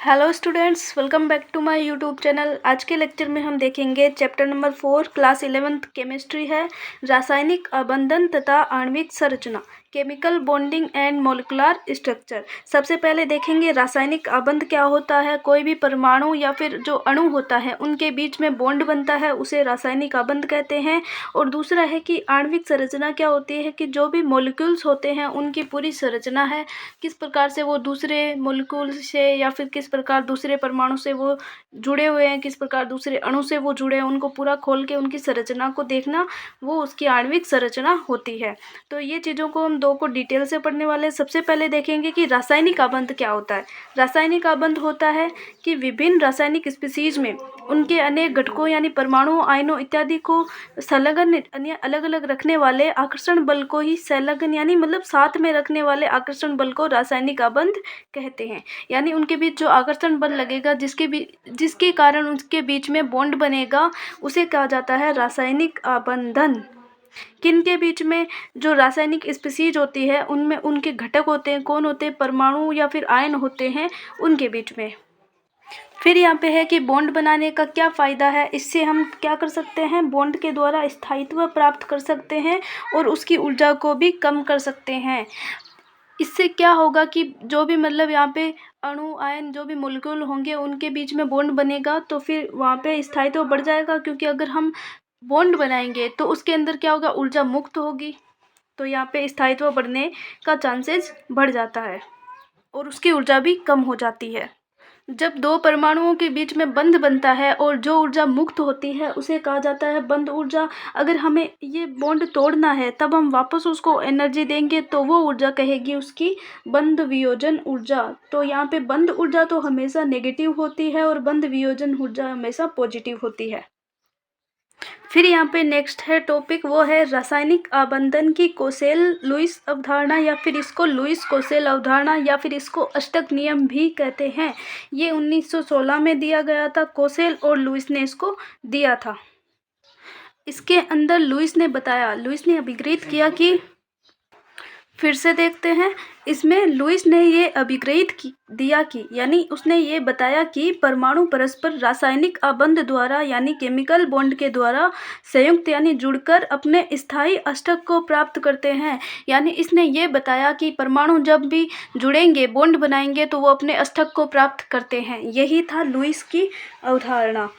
Hello students, welcome back to my YouTube channel. आज के lecture में हम देखेंगे chapter number 4 class 11th chemistry है, रासायनिक अबंधन तथा आणविक संरचना, chemical bonding and molecular structure. सबसे पहले देखेंगे रासायनिक अबंध क्या होता है। कोई भी परमाणु या फिर जो अणु होता है उनके बीच में बॉन्ड बनता है, उसे रासायनिक अबंध कहते हैं। और दूसरा है कि आणविक संरचना क्या होती है कि जो भी मॉलिक्यूल्स होते हैं उनकी पूरी संरचना है, किस प्रकार से वो दूसरे मॉलिक्यूल से या फिर किस प्रकार दूसरे परमाणु से वो जुड़े हुए हैं, किस प्रकार दूसरे अणु से वो जुड़े हैं, उनको पूरा खोल के उनकी संरचना को देखना, वो उसकी आणविक संरचना होती है। तो ये चीज़ों को हम दो को डिटेल से पढ़ने वाले हैं। सबसे पहले देखेंगे कि रासायनिक अबंध क्या होता है। रासायनिक अबंध होता है कि विभिन्न रासायनिक स्पीसीज में उनके अनेक घटकों यानी परमाणु, आयनों इत्यादि को संलग्न यानी अलग अलग रखने वाले आकर्षण बल को ही संलग्न यानी मतलब साथ में रखने वाले आकर्षण बल को रासायनिक अबंध कहते हैं। यानी उनके बीच जो आकर्षण बल लगेगा, जिसके कारण उनके बीच में बॉन्ड बनेगा, उसे कहा जाता है रासायनिक अबंधन। किन के बीच में? जो रासायनिक स्पीसीज होती है उनमें उनके घटक होते हैं, कौन होते हैं? परमाणु या फिर आयन होते हैं, उनके बीच में। फिर यहाँ पे है कि बॉन्ड बनाने का क्या फ़ायदा है। इससे हम क्या कर सकते हैं, बॉन्ड के द्वारा स्थायित्व प्राप्त कर सकते हैं और उसकी ऊर्जा को भी कम कर सकते हैं। इससे क्या होगा कि जो भी मतलब यहाँ पे अणु, आयन, जो भी मॉलिक्यूल होंगे उनके बीच में बॉन्ड बनेगा तो फिर वहाँ पे स्थायित्व बढ़ जाएगा, क्योंकि अगर हम बॉन्ड बनाएंगे तो उसके अंदर क्या होगा, ऊर्जा मुक्त होगी, तो यहाँ पे स्थायित्व बढ़ने का चांसेस बढ़ जाता है और उसकी ऊर्जा भी कम हो जाती है। जब दो परमाणुओं के बीच में बंध बनता है और जो ऊर्जा मुक्त होती है उसे कहा जाता है बंध ऊर्जा। अगर हमें ये बॉन्ड तोड़ना है तब हम वापस उसको एनर्जी देंगे तो वो ऊर्जा कहेगी उसकी बंध वियोजन ऊर्जा। तो यहाँ पे बंध ऊर्जा तो हमेशा नेगेटिव होती है और बंध वियोजन ऊर्जा हमेशा पॉजिटिव होती है। फिर यहाँ पे नेक्स्ट है टॉपिक, वो है रासायनिक आबंधन की कोसेल लुईस अवधारणा, या फिर इसको लुईस कोसेल अवधारणा या फिर इसको अष्टक नियम भी कहते हैं। ये 1916 में दिया गया था, कोसेल और लुईस ने इसको दिया था। इसके अंदर लुईस ने अभिप्रेत किया कि, फिर से देखते हैं, इसमें लुईस ने ये दिया कि यानी उसने ये बताया कि परमाणु परस्पर रासायनिक आबंध द्वारा यानी केमिकल बॉन्ड के द्वारा संयुक्त यानी जुड़कर अपने स्थायी अष्टक को प्राप्त करते हैं। यानी इसने ये बताया कि परमाणु जब भी जुड़ेंगे, बॉन्ड बनाएंगे, तो वो अपने अष्टक को प्राप्त करते हैं। यही था लुईस की अवधारणा।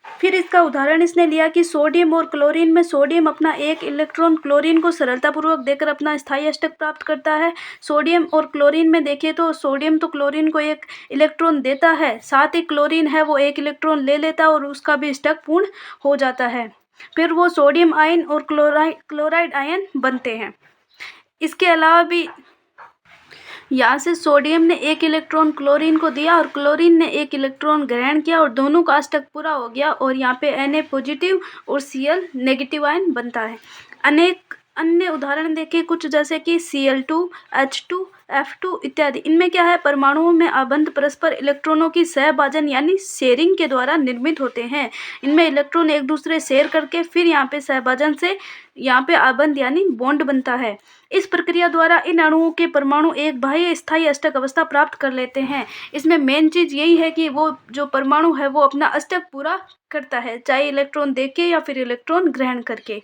फिर इसका उदाहरण इसने लिया कि सोडियम और क्लोरीन में सोडियम अपना एक इलेक्ट्रॉन क्लोरीन को सरलतापूर्वक देकर अपना स्थायी अष्टक प्राप्त करता है। सोडियम और क्लोरीन में देखिए तो सोडियम तो क्लोरीन को एक इलेक्ट्रॉन देता है, साथ ही क्लोरीन है वो एक इलेक्ट्रॉन ले लेता है और उसका भी अष्टक पूर्ण हो जाता है। फिर वो सोडियम आयन और क्लोराइड आयन बनते हैं। इसके अलावा भी यहाँ से सोडियम ने एक इलेक्ट्रॉन क्लोरीन को दिया और क्लोरीन ने एक इलेक्ट्रॉन ग्रहण किया और दोनों का अष्टक पूरा हो गया और यहाँ पे Na पॉजिटिव और Cl नेगेटिव आयन बनता है। अनेक अन्य उदाहरण देखें कुछ, जैसे कि Cl2, H2, F2 इत्यादि। इनमें क्या है, परमाणुओं में आबंध परस्पर इलेक्ट्रॉनों की सहभाजन यानी शेयरिंग के द्वारा निर्मित होते हैं। इनमें इलेक्ट्रॉन एक दूसरे शेयर करके फिर यहाँ पे सहभाजन से यहाँ पे आबंध यानी बॉन्ड बनता है। इस प्रक्रिया द्वारा इन अणुओं के परमाणु एक बाह्य स्थायी अष्टक अवस्था प्राप्त कर लेते हैं। इसमें मेन चीज यही है कि वो जो परमाणु है वो अपना अष्टक पूरा करता है, चाहे इलेक्ट्रॉन देके या फिर इलेक्ट्रॉन ग्रहण करके।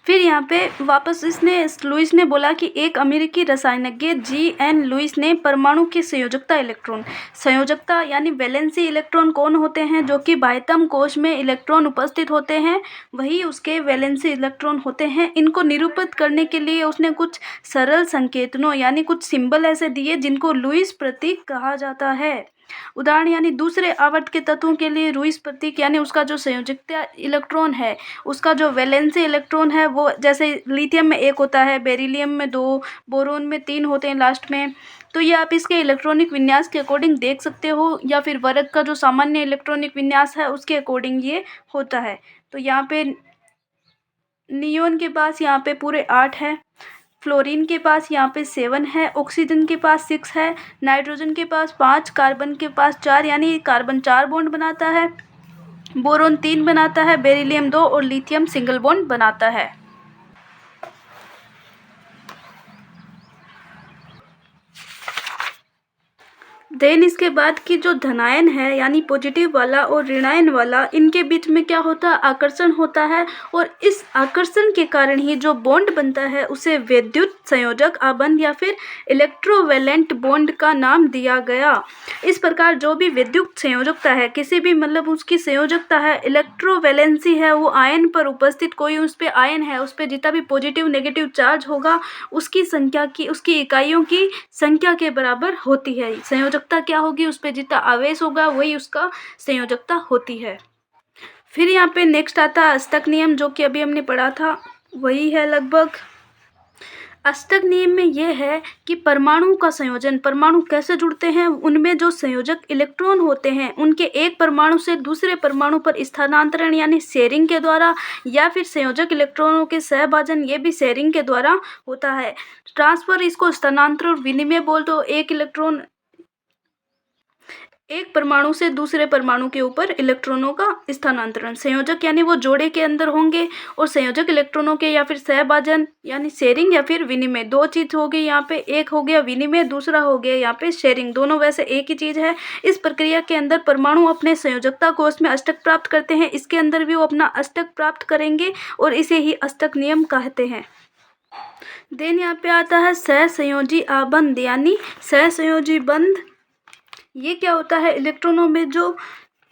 फिर यहाँ पे वापस लुईस ने बोला कि एक अमेरिकी रसायनज्ञ G.N. लुईस ने परमाणु की संयोजकता यानी वैलेंसी इलेक्ट्रॉन कौन होते हैं, जो कि बाह्यतम कोश में इलेक्ट्रॉन उपस्थित होते हैं, वही उसके वैलेंसी इलेक्ट्रॉन होते हैं। इनको निरूपित करने के लिए उसने कुछ सरल संकेतनों यानी कुछ सिंबल ऐसे दिए जिनको लुईस प्रतीक कहा जाता है। उदाहरण यानी दूसरे आवर्त के तत्वों के लिए लुईस प्रतीक यानी उसका जो संयोजकता इलेक्ट्रॉन है, उसका जो वैलेंसी इलेक्ट्रॉन है, वो जैसे लिथियम में 1 होता है, बेरिलियम में 2, बोरोन में 3 होते हैं लास्ट में। तो ये आप इसके इलेक्ट्रॉनिक विन्यास के अकॉर्डिंग देख सकते हो, या फिर वर्ग का जो सामान्य इलेक्ट्रॉनिक विन्यास है उसके अकॉर्डिंग ये होता है। तो यहाँ पे नियोन के पास यहाँ पे पूरे 8 है, फ्लोरीन के पास यहाँ पे 7 है, ऑक्सीजन के पास 6 है, नाइट्रोजन के पास 5, कार्बन के पास 4 यानी कार्बन 4 बॉन्ड बनाता है, बोरोन 3 बनाता है, बेरिलियम 2 और लिथियम सिंगल बॉन्ड बनाता है। देन इसके बाद की जो धनायन है यानी पॉजिटिव वाला और ऋणायन वाला, इनके बीच में क्या होता है, आकर्षण होता है। और इस आकर्षण के कारण ही जो बॉन्ड बनता है उसे विद्युत संयोजक आबंध या फिर इलेक्ट्रोवैलेंट बॉन्ड का नाम दिया गया। इस प्रकार जो भी विद्युत संयोजकता है, किसी भी मतलब उसकी संयोजकता है, इलेक्ट्रोवैलेंसी है, वो आयन पर उपस्थित कोई उस पर आयन है, उस पर जितना भी पॉजिटिव नेगेटिव चार्ज होगा उसकी संख्या की, उसकी इकाइयों की संख्या के बराबर होती है। संयोजकता क्या होगी, उस पर जितना आवेश होगा वही उसका संयोजकता होती है। फिर यहाँ पे नेक्स्ट आता है अष्टक नियम, जो कि अभी हमने पढ़ा था वही है लगभग। अष्टक नियम में यह है कि परमाणु का संयोजन, परमाणु कैसे जुड़ते हैं, उनमें जो संयोजक इलेक्ट्रॉन होते हैं उनके एक परमाणु से दूसरे परमाणु पर स्थानांतरण यानी शेयरिंग के द्वारा, या फिर संयोजक इलेक्ट्रॉनों के सहभाजन, ये भी शेयरिंग के द्वारा होता है। ट्रांसफर इसको स्थानांतरण विनिमय बोल दो। एक इलेक्ट्रॉन एक परमाणु से दूसरे परमाणु के ऊपर इलेक्ट्रॉनों का स्थानांतरण। संयोजक यानी वो जोड़े के अंदर होंगे, और संयोजक इलेक्ट्रॉनों के या फिर सहभाजन यानी शेयरिंग या फिर विनिमय, दो चीज हो गई यहाँ पे। एक हो गया विनिमय, दूसरा हो गया यहाँ पे शेयरिंग। दोनों वैसे एक ही चीज है। इस प्रक्रिया के अंदर परमाणु अपने संयोजकता कोष में अष्टक प्राप्त करते हैं। इसके अंदर भी वो अपना अष्टक प्राप्त करेंगे और इसे ही अष्टक नियम कहते हैं। देन यहाँ पे आता है सहसंयोजी आबंध यानी सहसंयोजी बंध। ये क्या होता है, इलेक्ट्रॉनों में जो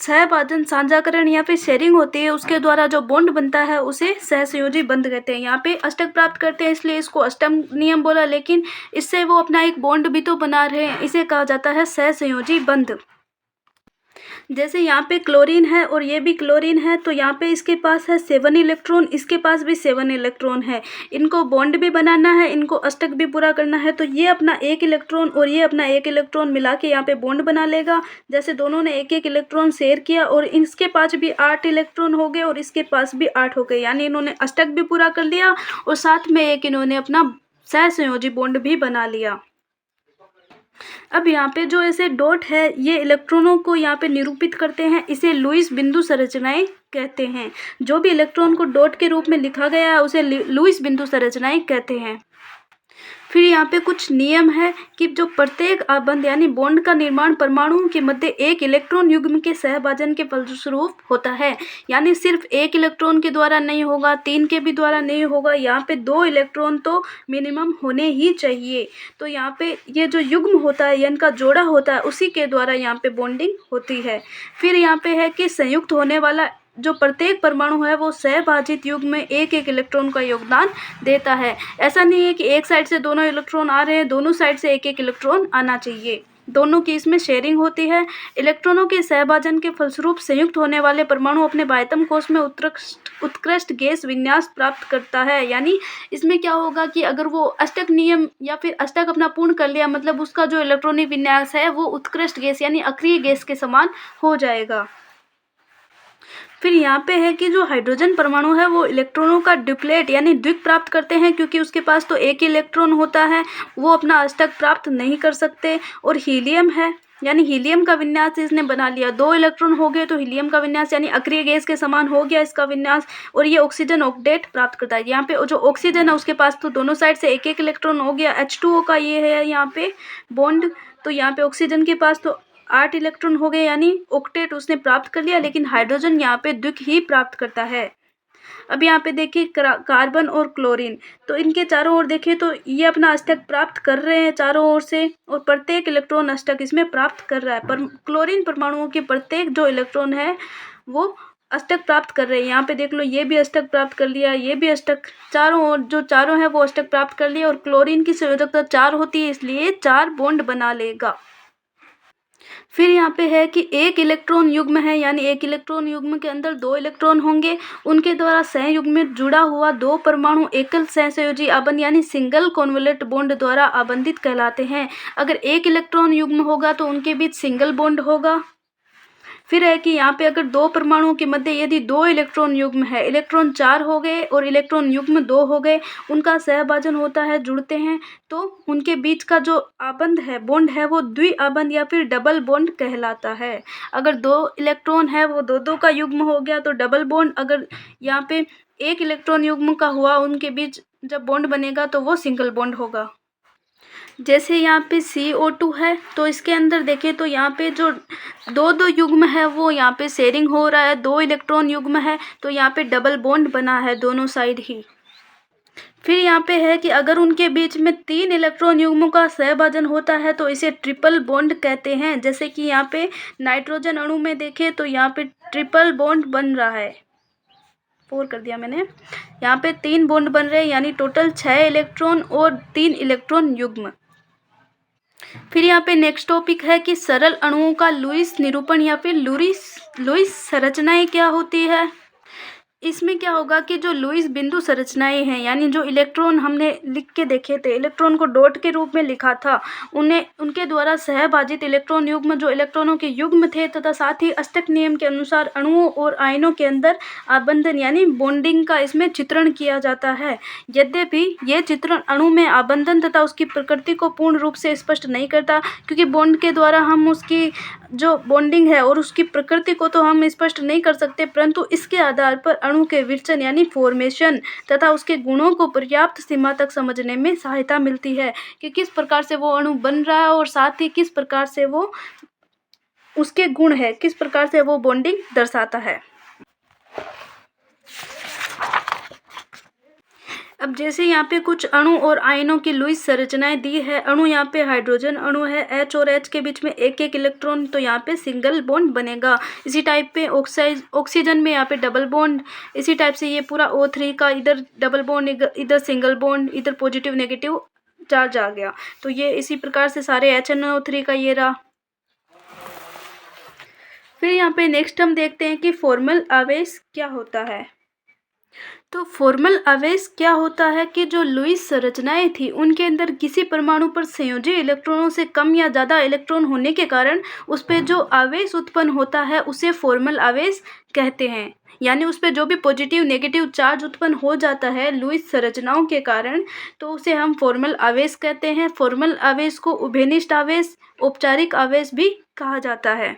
सहभाजन, साझाकरण या फिर शेयरिंग होती है उसके द्वारा जो बॉन्ड बनता है उसे सहसंयोजी बंध कहते हैं। यहाँ पे अष्टक प्राप्त करते हैं इसलिए इसको अष्टक नियम बोला, लेकिन इससे वो अपना एक बॉन्ड भी तो बना रहे हैं, इसे कहा जाता है सहसंयोजी बंध। जैसे यहाँ पे क्लोरीन है और ये भी क्लोरीन है, तो यहाँ पे इसके पास है 7 इलेक्ट्रॉन, इसके पास भी 7 इलेक्ट्रॉन है। इनको बॉन्ड भी बनाना है, इनको अष्टक भी पूरा करना है, तो ये अपना 1 इलेक्ट्रॉन और ये अपना 1 इलेक्ट्रॉन मिला के यहाँ पे बॉन्ड बना लेगा। जैसे दोनों ने 1-1 इलेक्ट्रॉन शेयर किया और इसके पास भी 8 इलेक्ट्रॉन हो गए और इसके पास भी 8 हो गए, यानी इन्होंने अष्टक भी पूरा कर लिया और साथ में एक इन्होंने अपना सहसंयोजी बॉन्ड भी बना लिया। अब यहाँ पे जो ऐसे डॉट है ये इलेक्ट्रॉनों को यहाँ पे निरूपित करते हैं, इसे लुईस बिंदु संरचनाएं कहते हैं। जो भी इलेक्ट्रॉन को डॉट के रूप में लिखा गया है उसे लुईस बिंदु संरचनाएं कहते हैं। फिर यहाँ पे कुछ नियम है कि जो प्रत्येक आबंध यानी बॉन्ड का निर्माण परमाणुओं के मध्य एक इलेक्ट्रॉन युग्म के सहभाजन के फलस्वरूप होता है, यानी सिर्फ एक इलेक्ट्रॉन के द्वारा नहीं होगा, 3 के भी द्वारा नहीं होगा, यहाँ पे 2 इलेक्ट्रॉन तो मिनिमम होने ही चाहिए। तो यहाँ पे ये जो युग्म होता है, इनका जोड़ा होता है, उसी के द्वारा यहाँ पे बॉन्डिंग होती है। फिर यहाँ पे है कि संयुक्त होने वाला जो प्रत्येक परमाणु है वो सहभाजित युग्म में 1-1 इलेक्ट्रॉन का योगदान देता है। ऐसा नहीं है कि एक साइड से दोनों इलेक्ट्रॉन आ रहे हैं, दोनों साइड से 1-1 इलेक्ट्रॉन आना चाहिए। दोनों की इसमें शेयरिंग होती है। इलेक्ट्रॉनों के सहभाजन के फलस्वरूप संयुक्त होने वाले परमाणु अपने बाह्यतम कोश में उत्कृष्ट गैस विन्यास प्राप्त करता है। यानी इसमें क्या होगा कि अगर वो अष्टक नियम या फिर अष्टक अपना पूर्ण कर लिया, मतलब उसका जो इलेक्ट्रॉनिक विन्यास है वो उत्कृष्ट गैस यानी अक्रिय गैस के समान हो जाएगा। फिर यहाँ पे है कि जो हाइड्रोजन परमाणु है वो इलेक्ट्रॉनों का ड्यूप्लेट यानी द्विक प्राप्त करते हैं, क्योंकि उसके पास तो एक ही इलेक्ट्रॉन होता है, वो अपना अष्टक प्राप्त नहीं कर सकते। और हीलियम है, यानी हीलियम का विन्यास इसने बना लिया, 2 इलेक्ट्रॉन हो गए तो हीलियम का विन्यास यानी अक्रिय गैस के समान हो गया इसका विन्यास। और ये ऑक्सीजन ऑक्टेट प्राप्त करता है। यहाँ पे जो ऑक्सीजन है उसके पास तो दोनों साइड से 1-1 इलेक्ट्रॉन हो गया। H2O का ये है यहाँ पे बॉन्ड, तो यहाँ पे ऑक्सीजन के पास तो 8 इलेक्ट्रॉन हो गए, यानी ऑक्टेट उसने प्राप्त कर लिया, लेकिन हाइड्रोजन यहाँ पे द्विक ही प्राप्त करता है। अब यहाँ पे देखिए कार्बन और क्लोरीन, तो इनके चारों ओर देखें तो ये अपना अष्टक प्राप्त कर रहे हैं चारों ओर से, और प्रत्येक इलेक्ट्रॉन अष्टक इसमें प्राप्त कर रहा है। पर क्लोरीन परमाणुओं के प्रत्येक जो इलेक्ट्रॉन है वो अष्टक प्राप्त कर रहे हैं। यहाँ पे देख लो, ये भी अष्टक प्राप्त कर लिया, ये भी अष्टक, चारों ओर जो चारों है वो अष्टक प्राप्त कर लिया। और क्लोरीन की संयोजकता 4 होती है, इसलिए 4 बॉन्ड बना लेगा। फिर यहाँ पे है कि एक इलेक्ट्रॉन युग्म है, यानी एक इलेक्ट्रॉन युग्म के अंदर 2 इलेक्ट्रॉन होंगे, उनके द्वारा संयुग्म में जुड़ा हुआ 2 परमाणु एकल सहसंयोजी आबंध यानी सिंगल कॉन्वलेंट बॉन्ड द्वारा आबंधित कहलाते हैं। अगर एक इलेक्ट्रॉन युग्म होगा तो उनके बीच सिंगल बॉन्ड होगा। फिर है कि यहाँ पे अगर 2 परमाणुओं के मध्य यदि 2 इलेक्ट्रॉन युग्म है, इलेक्ट्रॉन 4 हो गए और इलेक्ट्रॉन युग्म 2 हो गए, उनका सहभाजन होता है, जुड़ते हैं, तो उनके बीच का जो आबंध है, बॉन्ड है, वो द्वि आबंध या फिर डबल बॉन्ड कहलाता है। अगर 2 इलेक्ट्रॉन है वो 2-2 का युग्म हो गया तो डबल बॉन्ड। अगर यहाँ पे 1 इलेक्ट्रॉन युग्म का हुआ, उनके बीच जब बॉन्ड बनेगा तो वो सिंगल बॉन्ड होगा। जैसे यहाँ पे CO2 है तो इसके अंदर देखें तो यहाँ पे जो दो दो युग्म है वो यहाँ पे शेयरिंग हो रहा है, 2 इलेक्ट्रॉन युग्म है तो यहाँ पे डबल बॉन्ड बना है दोनों साइड ही। फिर यहाँ पे है कि अगर उनके बीच में 3 इलेक्ट्रॉन युग्मों का सहभाजन होता है तो इसे ट्रिपल बॉन्ड कहते हैं। जैसे कि यहाँ पे नाइट्रोजन अणु में देखें तो यहाँ पे ट्रिपल बॉन्ड बन रहा है, 4 कर दिया मैंने। यहाँ पे 3 बॉन्ड बन रहे हैं यानी टोटल 6 इलेक्ट्रॉन और 3 इलेक्ट्रॉन युग्म। फिर यहाँ पे नेक्स्ट टॉपिक है कि सरल अणुओं का लुईस निरूपण या फिर लुईस संरचनाएं क्या होती है। इसमें क्या होगा कि जो लुईस बिंदु संरचनाएं हैं यानी जो इलेक्ट्रॉन हमने लिख के देखे थे, इलेक्ट्रॉन को डॉट के रूप में लिखा था, उन्हें उनके द्वारा सहभाजित इलेक्ट्रॉन युग्म जो इलेक्ट्रॉनों के युग्म थे तथा साथ ही अष्टक नियम के अनुसार अणुओं और आयनों के अंदर आबंधन यानी बॉन्डिंग का इसमें चित्रण किया जाता है। यद्यपि यह चित्रण अणु में आबंधन तथा उसकी प्रकृति को पूर्ण रूप से स्पष्ट नहीं करता, क्योंकि बॉन्ड के द्वारा हम उसकी जो बॉन्डिंग है और उसकी प्रकृति को तो हम स्पष्ट नहीं कर सकते, परंतु इसके आधार पर अणु के विरचन यानी फॉर्मेशन तथा उसके गुणों को पर्याप्त सीमा तक समझने में सहायता मिलती है कि किस प्रकार से वो अणु बन रहा है और साथ ही किस प्रकार से वो उसके गुण है, किस प्रकार से वो बॉन्डिंग दर्शाता है। अब जैसे यहाँ पे कुछ अणु और आयनों की लुईस संरचनाएं दी है। अणु यहाँ पे हाइड्रोजन अणु है, H और H के बीच में एक एक इलेक्ट्रॉन, तो यहाँ पे सिंगल बॉन्ड बनेगा। इसी टाइप पे ऑक्सीजन में यहाँ पे डबल बॉन्ड, इसी टाइप से ये पूरा O3 का इधर डबल बॉन्ड, इधर सिंगल बॉन्ड, इधर पॉजिटिव नेगेटिव चार्ज आ गया, तो ये इसी प्रकार से सारे HNO3 का ये रहा। फिर यहाँ पे नेक्स्ट हम देखते हैं कि फॉर्मल आवेश क्या होता है। तो फॉर्मल आवेश क्या होता है कि जो लुईस संरचनाएं थी उनके अंदर किसी परमाणु पर संयोजी इलेक्ट्रॉनों से कम या ज़्यादा इलेक्ट्रॉन होने के कारण उस पर जो आवेश उत्पन्न होता है उसे फॉर्मल आवेश कहते हैं। यानी उस पर जो भी पॉजिटिव नेगेटिव चार्ज उत्पन्न हो जाता है लुईस संरचनाओं के कारण, तो उसे हम फॉर्मल आवेश कहते हैं। फॉर्मल आवेश को उभयनिष्ठ आवेश, औपचारिक आवेश भी कहा जाता है।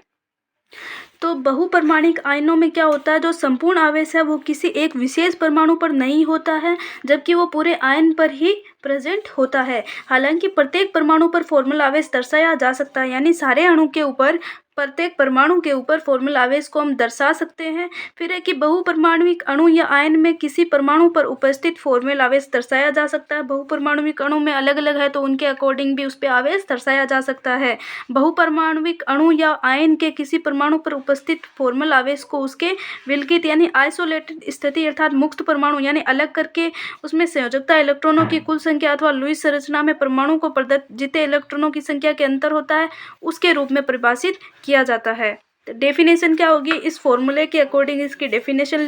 तो बहुपरमाणिक आयनों में क्या होता है, जो संपूर्ण आवेश है वो किसी एक विशेष परमाणु पर नहीं होता है, जबकि वो पूरे आयन पर ही प्रेजेंट होता है। हालांकि प्रत्येक परमाणु पर फॉर्मल आवेश दर्शाया जा सकता है, यानी सारे अणु के ऊपर, प्रत्येक परमाणु के ऊपर फॉर्मल आवेश को हम दर्शा सकते हैं। फिर है कि बहुपरमाणुविक अणु या आयन में किसी परमाणु पर उपस्थित फॉर्मल आवेश दर्शाया जा सकता है। बहुपरमाणुविक अणु में अलग अलग है तो उनके अकॉर्डिंग भी उस पर आवेश दर्शाया जा सकता है। बहुपरमाणुविक अणु या आयन के किसी परमाणु पर उपस्थित फॉर्मल आवेश को उसके विलगित यानी आइसोलेटेड स्थिति अर्थात मुक्त परमाणु यानी अलग करके उसमें संयोजकता इलेक्ट्रॉनों की कुल संख्या अथवा लुईस संरचना में परमाणु को प्रदत्त जितने इलेक्ट्रॉनों की संख्या के अंतर होता है उसके रूप में परिभाषित किया जाता है। तो डेफिनेशन क्या होगी, इस फॉर्मूले के अकॉर्डिंग इसकी डेफिनेशन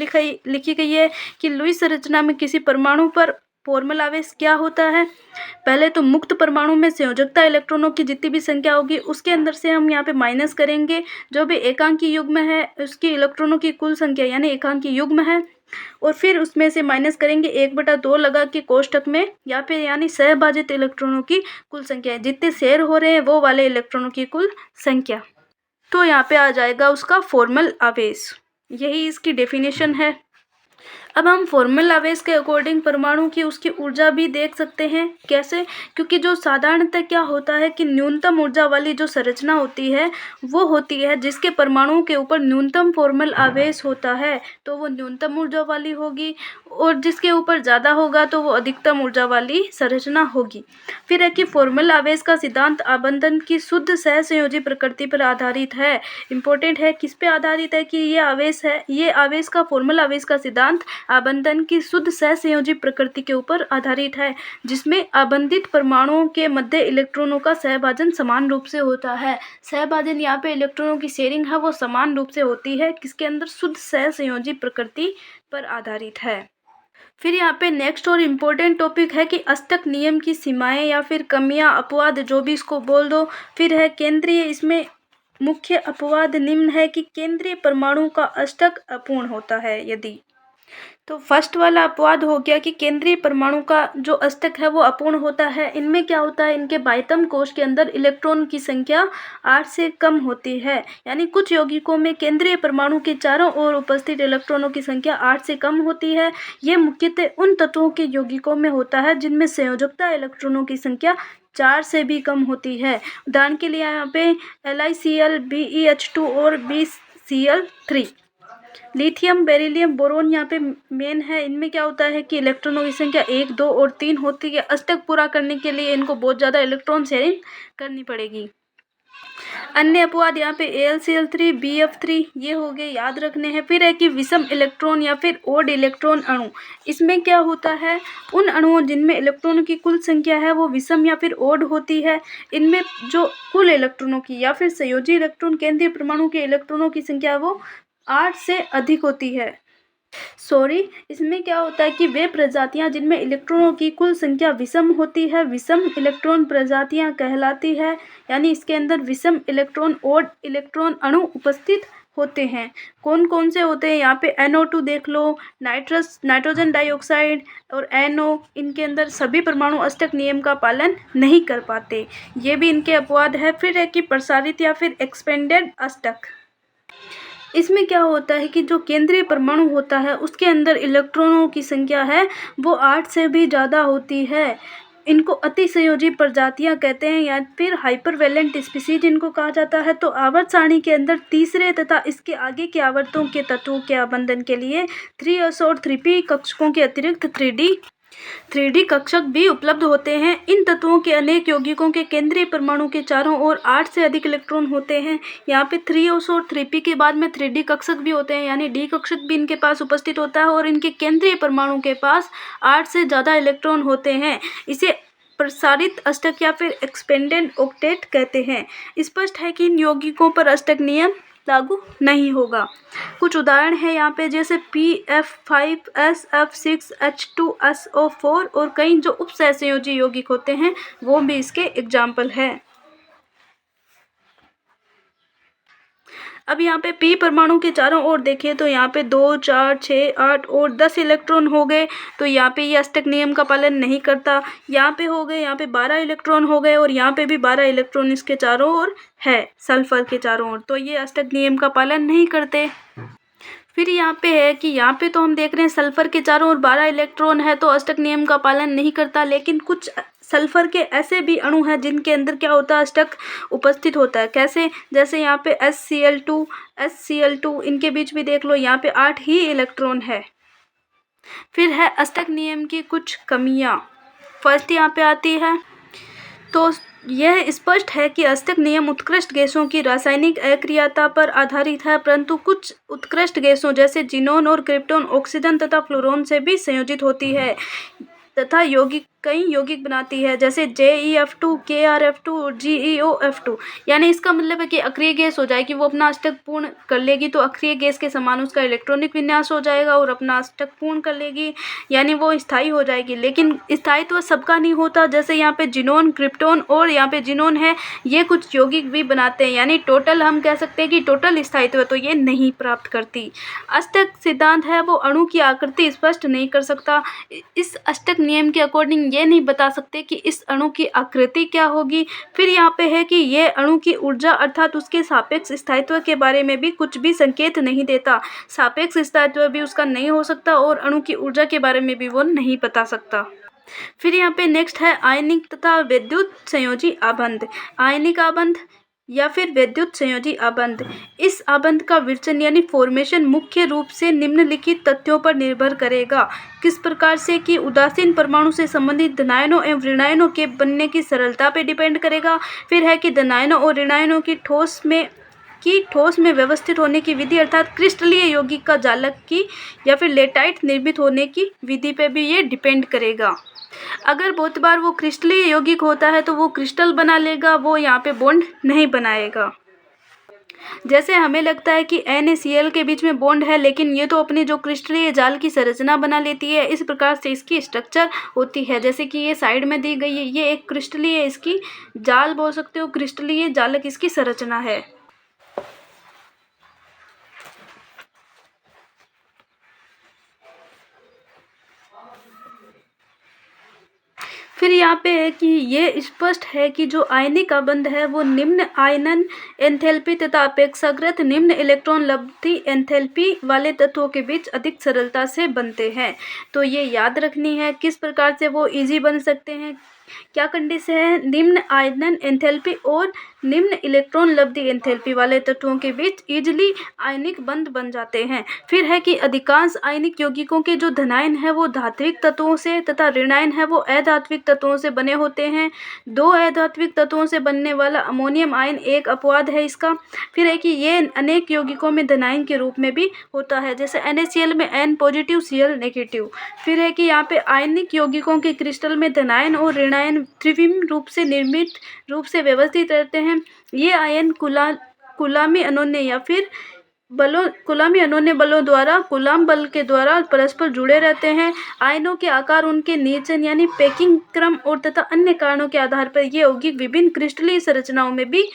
लिखी गई है कि लुईस संरचना में किसी परमाणु पर फॉर्मल आवेश क्या होता है। पहले तो मुक्त परमाणु में संयोजकता इलेक्ट्रॉनों की जितनी भी संख्या होगी उसके अंदर से हम यहाँ पे माइनस करेंगे जो भी एकांकी युग्म है उसकी इलेक्ट्रॉनों की कुल संख्या यानी एकांकी युग्म है, और फिर उसमें से माइनस करेंगे 1/2 लगा के कोष्ठक में, या फिर यानी सहभाजित इलेक्ट्रॉनों की कुल संख्या, जितने शेयर हो रहे हैं वो वाले इलेक्ट्रॉनों की कुल संख्या। तो यहाँ पे आ जाएगा उसका फॉर्मल आवेश। यही इसकी डेफिनेशन है। अब हम फॉर्मल आवेश के अकॉर्डिंग परमाणु की उसकी ऊर्जा भी देख सकते हैं। कैसे? क्योंकि जो साधारणतः क्या होता है कि न्यूनतम ऊर्जा वाली जो संरचना होती है वो होती है जिसके परमाणुओं के ऊपर न्यूनतम फॉर्मल आवेश होता है तो वो न्यूनतम ऊर्जा वाली होगी, और जिसके ऊपर ज़्यादा होगा तो वो अधिकतम ऊर्जा वाली संरचना होगी। फिर है कि फॉर्मल आवेश का सिद्धांत आबंधन की शुद्ध सहसंयोजी प्रकृति पर आधारित है। इंपॉर्टेंट है, किस पे आधारित है कि ये आवेश है, ये आवेश का फॉर्मल आवेश का सिद्धांत आबंधन की शुद्ध सहसंयोजी प्रकृति के ऊपर आधारित है, जिसमें आबंधित परमाणुओं के मध्य इलेक्ट्रॉनों का सहभाजन समान रूप से होता है। सहभाजन यहाँ पे इलेक्ट्रॉनों की शेयरिंग है वो समान रूप से होती है, किसके अंदर, शुद्ध सहसंयोजी प्रकृति पर आधारित है। फिर यहाँ पे नेक्स्ट और इम्पोर्टेंट टॉपिक है कि अष्टक नियम की सीमाएं या फिर कमियां, अपवाद, जो भी इसको बोल दो। फिर है केंद्रीय, इसमें मुख्य अपवाद निम्न है कि केंद्रीय परमाणु का अष्टक अपूर्ण होता है यदि। तो फर्स्ट वाला अपवाद हो गया कि केंद्रीय परमाणु का जो अष्टक है वो अपूर्ण होता है। इनमें क्या होता है, इनके बाह्यतम कोश के अंदर इलेक्ट्रॉन की संख्या 8 से कम होती है। यानी कुछ यौगिकों में केंद्रीय परमाणु के चारों ओर उपस्थित इलेक्ट्रॉनों की संख्या 8 से कम होती है। ये मुख्यतः उन तत्वों के यौगिकों में होता है जिनमें संयोजकता इलेक्ट्रॉनों की संख्या 4 से भी कम होती है। उदाहरण के लिए यहाँ पे LiCl, BeH2 और BCl3। लिथियम, बेरिलियम, बोरोन यहाँ पे मेन है। इनमें क्या होता है कि इलेक्ट्रॉनों की संख्या 1, 2 और 3 होती है। अष्टक पूरा करने के लिए इनको बहुत ज़्यादा इलेक्ट्रॉन शेयरिंग करनी पड़ेगी। अन्य अपवाद यहाँ पे AlCl3, BF3 ये हो गए, याद रखने हैं। फिर है कि विषम इलेक्ट्रॉन या फिर ओड इलेक्ट्रॉन अणु। इसमें क्या होता है, उन अणुओं जिनमें इलेक्ट्रॉनों की कुल संख्या है वो विषम या फिर ओड होती है। इनमें जो कुल इलेक्ट्रॉनों की या फिर संयोजी इलेक्ट्रॉन केंद्रीय परमाणु के इलेक्ट्रॉनों की संख्या वो 8 से अधिक होती है। इसमें क्या होता है कि वे प्रजातियां जिनमें इलेक्ट्रॉनों की कुल संख्या विषम होती है विषम इलेक्ट्रॉन प्रजातियां कहलाती है। यानी इसके अंदर विषम इलेक्ट्रॉन ओड इलेक्ट्रॉन अणु उपस्थित होते हैं। कौन कौन से होते हैं, यहाँ पे NO2 देख लो, नाइट्रोजन डाइऑक्साइड और NO, इनके अंदर सभी परमाणु अष्टक नियम का पालन नहीं कर पाते। ये भी इनके अपवाद है। फिर है कि प्रसारित या फिर एक्सपेंडेड अष्टक। इसमें क्या होता है कि जो केंद्रीय परमाणु होता है उसके अंदर इलेक्ट्रॉनों की संख्या है वो 8 से भी ज़्यादा होती है। इनको अतिसंयोजी प्रजातियां कहते हैं या फिर हाइपरवैलेंट स्पीशीज इनको कहा जाता है। तो आवर्त सारणी के अंदर तीसरे तथा इसके आगे के आवर्तों के तत्वों के आबंधन के लिए 3s और 3p कक्षकों के अतिरिक्त 3d कक्षक भी उपलब्ध होते हैं। इन तत्वों के अनेक यौगिकों के केंद्रीय परमाणु के चारों ओर 8 से अधिक इलेक्ट्रॉन होते हैं। यहाँ पे 3s और 3p के बाद में 3d कक्षक भी होते हैं, यानी d कक्षक भी इनके पास उपस्थित होता है और इनके केंद्रीय परमाणु के पास 8 से ज़्यादा इलेक्ट्रॉन होते हैं। इसे प्रसारित अष्टक या फिर एक्सपेंडेड ऑक्टेट कहते हैं। स्पष्ट है कि इन यौगिकों पर अष्टक नियम लागू नहीं होगा। कुछ उदाहरण है यहाँ पे, जैसे PF5S, F6, H2SO4 और कई जो उपसहसंयोजी यौगिक होते हैं वो भी इसके एग्जाम्पल है। अब यहाँ पे p परमाणु के चारों ओर देखें तो यहाँ पे 2, 4, 6, 8 और 10 इलेक्ट्रॉन हो गए। तो यहाँ पे ये अष्टक नियम का पालन नहीं करता। यहाँ पे हो गए, यहाँ पे 12 इलेक्ट्रॉन हो गए और यहाँ पे भी 12 इलेक्ट्रॉन इसके चारों ओर है, सल्फर के चारों ओर। तो ये अष्टक नियम का पालन नहीं करते। फिर यहाँ पे है कि यहाँ पे तो हम देख रहे हैं सल्फर के चारों ओर 12 इलेक्ट्रॉन है तो अष्टक नियम का पालन नहीं करता। लेकिन कुछ सल्फर के ऐसे भी अणु हैं जिनके अंदर क्या होता है, अष्टक उपस्थित होता है। कैसे, जैसे यहाँ पे HCl2 इनके बीच भी देख लो, यहाँ पे 8 ही इलेक्ट्रॉन है। फिर है अष्टक नियम की कुछ कमियाँ। फर्स्ट यहाँ पे आती है, तो यह स्पष्ट है कि अष्टक नियम उत्कृष्ट गैसों की रासायनिक अक्रियता पर आधारित है, परंतु कुछ उत्कृष्ट गैसों जैसे जिनोन और क्रिप्टोन ऑक्सीजन तथा फ्लोरोन से भी संयोजित होती है तथा कई यौगिक बनाती है, जैसे JeF2, KrF2 और GeOF2। यानी इसका मतलब है कि अक्रिय गैस हो जाएगी, वो अपना अष्टक पूर्ण कर लेगी तो अक्रिय गैस के समान उसका इलेक्ट्रॉनिक विन्यास हो जाएगा और अपना अष्टक पूर्ण कर लेगी, यानी वो स्थायी हो जाएगी। लेकिन स्थायित्व सबका नहीं होता, जैसे यहाँ पे जिनोन, क्रिप्टोन और यहाँ पे जिनोन है, ये कुछ यौगिक भी बनाते हैं, यानी टोटल हम कह सकते हैं कि टोटल स्थायित्व तो ये नहीं प्राप्त करती। अष्टक सिद्धांत है वो अणु की आकृति स्पष्ट नहीं कर सकता। इस अष्टक नियम के अकॉर्डिंग ये नहीं बता सकते कि इस अणु की आकृति क्या होगी। फिर यहाँ पे है कि ये अणु की ऊर्जा अर्थात उसके सापेक्ष स्थायित्व के बारे में भी कुछ भी संकेत नहीं देता। सापेक्ष स्थायित्व भी उसका नहीं हो सकता और अणु की ऊर्जा के बारे में भी वो नहीं बता सकता। फिर यहाँ पे नेक्स्ट है आयनिक तथा विद्युत संयोजी आबंध। आयनिक आबंध या फिर विद्युत संयोजी आबंध, इस आबंध का विरचन यानी फॉर्मेशन मुख्य रूप से निम्नलिखित तथ्यों पर निर्भर करेगा। किस प्रकार से, कि उदासीन परमाणु से संबंधित धनायनों एवं ऋणायनों के बनने की सरलता पे डिपेंड करेगा। फिर है कि धनायनों और ऋणायनों की ठोस में व्यवस्थित होने की विधि अर्थात क्रिस्टलीय यौगिक का जालक की या फिर लेटाइट निर्मित होने की विधि पे भी ये डिपेंड करेगा। अगर बहुत बार वो क्रिस्टलीय यौगिक होता है तो वो क्रिस्टल बना लेगा, वो यहाँ पे बॉन्ड नहीं बनाएगा। जैसे हमें लगता है कि NaCl के बीच में बॉन्ड है, लेकिन ये तो अपनी जो क्रिस्टलीय जाल की संरचना बना लेती है। इस प्रकार से इसकी स्ट्रक्चर होती है, जैसे कि ये साइड में दी गई है, ये एक क्रिस्टलीय इसकी जाल बोल सकते हो, क्रिस्टलीय जालक इसकी संरचना है। फिर यहाँ पे है कि ये स्पष्ट है कि जो आयनिक आबंध है वो निम्न आयनन एंथैल्पी तथा अपेक्षाकृत निम्न इलेक्ट्रॉन लब्धि एंथैल्पी वाले तत्वों के बीच अधिक सरलता से बनते हैं। तो ये याद रखनी है किस प्रकार से वो इजी बन सकते हैं, क्या कंडीशन है? निम्न आयनन एंथैल्पी और निम्न इलेक्ट्रॉन लब्धि एंथैल्पी वाले तत्वों के बीच इजली आयनिक बंध बन जाते हैं। फिर है कि अधिकांश आयनिक यौगिकों के जो धनायन है वो धात्विक तत्वों से तथा ऋणायन है वो अधात्विक तत्वों से बने होते हैं। दो अधात्विक तत्वों से बनने वाला अमोनियम आयन एक अपवाद है इसका। फिर है कि ये अनेक यौगिकों में धनायन के रूप में भी होता है, जैसे NaCl में N पॉजिटिव Cl नेगेटिव। फिर है कि यहाँ पे आयनिक यौगिकों के क्रिस्टल में धनायन और ऋणायन त्रिविम रूप से निर्मित रूप से व्यवस्थित रहते हैं। ये आयन कुलामी अनोन्य या फिर कुलामी अनोन्य बलों द्वारा कुलाम बल के द्वारा परस्पर जुड़े रहते हैं। आयनों के आकार, उनके निर्जन यानी पैकिंग क्रम और तथा अन्य कारणों के आधार पर ये यौगिक विभिन्न क्रिस्टलीय संरचनाओं में भी